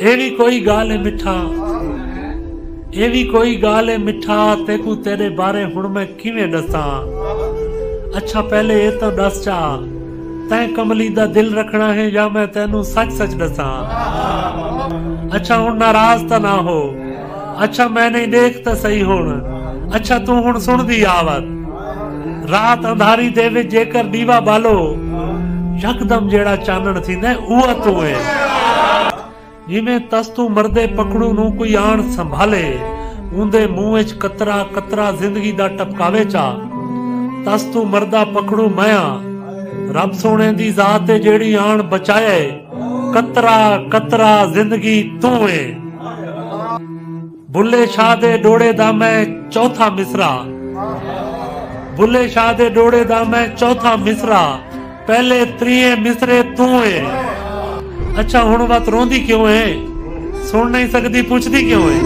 ये भी कोई गाल है मिठा, ये भी कोई गाल है मिठा, तेकू तेरे बारे हुण मैं किवें दसां। अच्छा पहले ये तो दस चा, तैं कमली दा दिल रखना है या मैं तेनू सच सच दसां। अच्छा हुण नाराज ता ना हो, अच्छा मैं नहीं देख ता सही हुण, अच्छा तू हुण सुन दी आवत। रात अंधारी दे विच जेकर दीवा बालो, यकदम जेड़ा चानण थींदा उहा तू है। जिवें तस्तू मरदे पकड़ू नू कोई आण संभाले, उंदे मुंह विच कतरा कतरा जिंदगी दा टपकावे चा। तस्तू मरदा पकड़ू माया, रब सोने दी जात है जेड़ी आण बचाए, कतरा कतरा जिंदगी तू है। बुल्ले शाह दे डोड़े दा मैं चौथा मिसरा, बुल्ले शाह दे डोड़े दा मैं चौथा मिसरा, पहले त्रीए मिसरे तू है। अच्छा हुण वत रोंदी क्यों है, सुन नहीं सकदी पुछदी क्यों है।